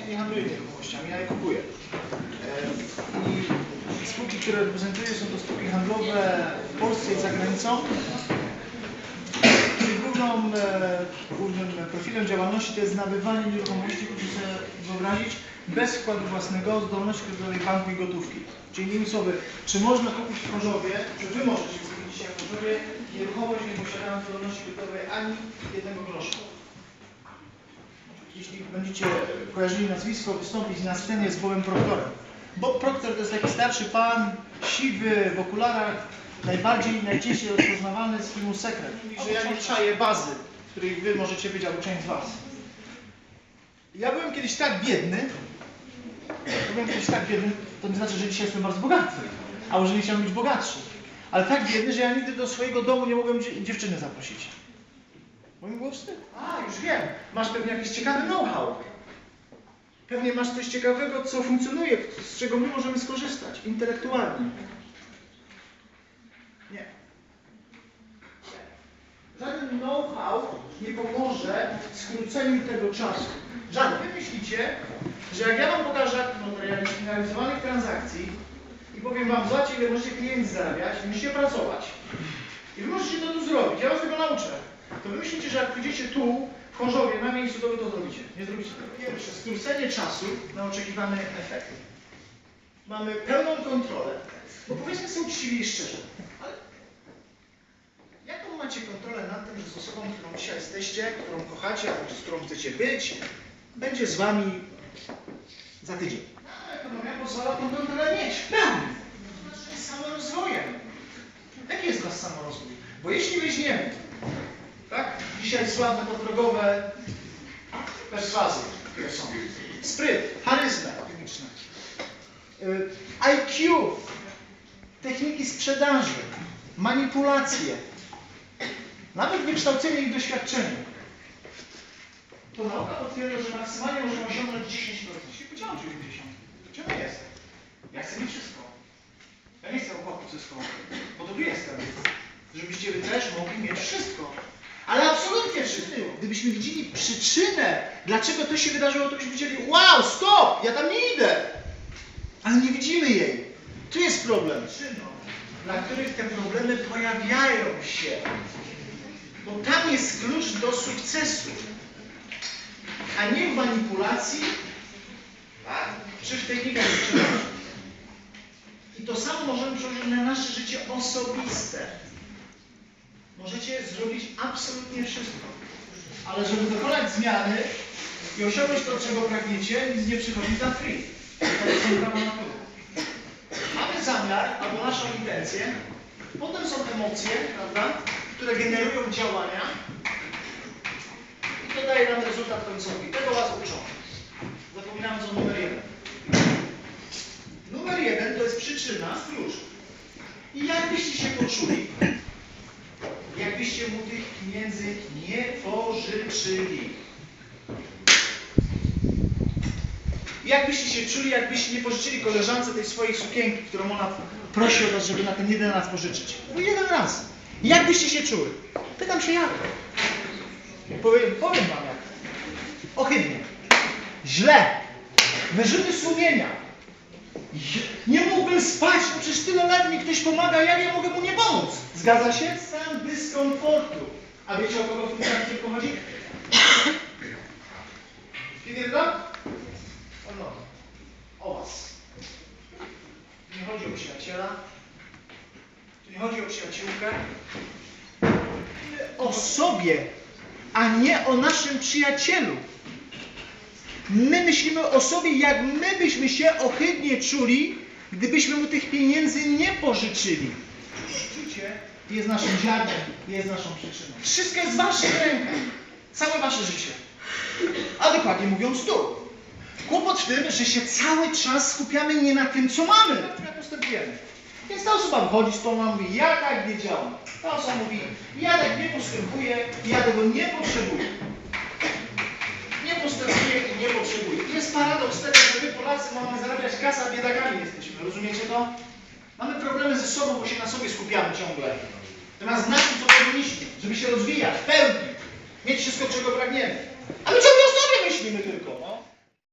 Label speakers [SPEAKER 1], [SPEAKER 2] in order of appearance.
[SPEAKER 1] nie handluję nieruchomościami, ja je kupuję. I spółki, które reprezentuję, są to spółki handlowe w Polsce i za granicą. Głównym profilem działalności to jest nabywanie nieruchomości, proszę sobie wyobrazić, bez wkładu własnego, zdolności kredytowej banku i gotówki. Czyli innymi słowy, czy można kupić w Chorzowie, czy wy możecie kupić dzisiaj w Chorzowie nieruchomość, nie posiadając zdolności kredytowej ani jednego grosza. Jeśli będziecie kojarzyli nazwisko, wystąpić na scenie z Bobem Proctorem. Bob Proctor to jest taki starszy pan, siwy, w okularach, najczęściej rozpoznawalny z filmu Sekret. Mówi, że ja nie czaję bazy, której wy możecie być, albo część z was. Ja byłem kiedyś tak biedny, to nie znaczy, że dzisiaj jestem bardzo bogaty, a może nie chciałem być bogatszy. Ale tak biedny, że ja nigdy do swojego domu nie mogłem dziewczyny zaprosić. Bo mi było wstyd. Już wiem, masz pewnie jakiś ciekawy know-how. Pewnie masz coś ciekawego, co funkcjonuje, z czego my możemy skorzystać intelektualnie. Nie. Żaden know-how nie pomoże w skróceniu tego czasu. Żaden. Wy myślicie, że jak ja wam pokażę akt realizowanych transakcji i powiem wam, zobaczcie, ile możecie pieniędzy zarabiać, musicie pracować. I wy możecie to tu zrobić, ja was tego nauczę. To wy myślicie, że jak pójdziecie tu, w Chorzowie, na miejscu, to wy to zrobicie. Nie zrobicie tego. Pierwsze, skrócenie czasu na oczekiwany efekt. Mamy pełną kontrolę. Bo powiedzmy sobie uczciwie i szczerze. Ale jaką macie kontrolę nad tym, że z osobą, którą dzisiaj jesteście, którą kochacie, albo z którą chcecie być, będzie z wami za tydzień? Ekonomia pozwala tą kontrolę mieć. Pełny. To znaczy jest samorozwojem. Jaki jest nasz samorozwój? Bo jeśli weźmiemy, tak? Dzisiaj sławne podprogowe perswazje, które są. Spryt, charyzma techniczna, IQ, techniki sprzedaży, manipulacje, nawet wykształcenie i doświadczenie. To nauka potwierdza, że maksymalnie możemy osiągnąć 10%. Jeśli powiedziałem 90%, to czemu jest? Ja chcę mieć wszystko. Ja nie chcę chłopów ze szkoły, bo to tu jestem. Żebyście wy też mogli mieć wszystko. Ale absolutnie wszystko. Gdybyśmy widzieli przyczynę, dlaczego to się wydarzyło, to byśmy widzieli, wow, stop, ja tam nie idę. Ale nie widzimy jej. Tu jest problem. Przyczyną, dla których te problemy pojawiają się. Bo tam jest klucz do sukcesu. A nie w manipulacji, czy w technikach sprzedaży. I to samo możemy przełożyć na nasze życie osobiste. Możecie zrobić absolutnie wszystko. Ale żeby dokonać zmiany i osiągnąć to, czego pragniecie, nic nie przychodzi za free. To jest prawo natury. Mamy zamiar, albo naszą intencję, potem są emocje, prawda, które generują działania i to daje nam rezultat końcowy. Tego was uczą. Zapominając o numer 1. Numer 1 to jest przyczyna, klucz. I jakbyście się poczuli, jakbyście mu tych pieniędzy nie pożyczyli. Jakbyście się czuli, jakbyście nie pożyczyli koleżance tej swojej sukienki, którą ona prosi od was, żeby na ten jeden raz pożyczyć. No jeden raz. Jakbyście się czuli? Pytam się jak. Powiem wam jak. Ohydnie. Źle. Wyrzuty sumienia. Nie mógłbym spać, no przecież tyle lat mi ktoś pomaga, jak ja mogę mu nie pomóc? Zgadza się? Stan dyskomfortu. A wiecie, o kogo w tym trakcie chodzi? Kiedy to? O was. Tu nie chodzi o przyjaciela, tu nie chodzi o przyjaciółkę, o sobie, a nie o naszym przyjacielu. My myślimy o sobie, jak my byśmy się ohydnie czuli, gdybyśmy mu tych pieniędzy nie pożyczyli. Życie jest naszym ziarnem, jest naszą przyczyną. Wszystko jest w waszych rękach. Całe wasze życie. A dokładnie mówiąc tu. Kłopot w tym, że się cały czas skupiamy nie na tym, co mamy, jak postępujemy. Więc ta osoba wychodzi z tą, mówi, ja tak nie działam. Ta osoba mówi, ja tak nie postępuję, ja tego nie potrzebuję. Nie postępuję i nie potrzebuję. Jest paradoks tego, że my Polacy mamy zarabiać kasę, a biedakami jesteśmy. Rozumiecie to? Mamy problemy ze sobą, bo się na sobie skupiamy ciągle. Zamiast na tym, co powinniśmy, żeby się rozwijać, pełnić, mieć wszystko, czego pragniemy. A my ciągle o sobie myślimy tylko, no.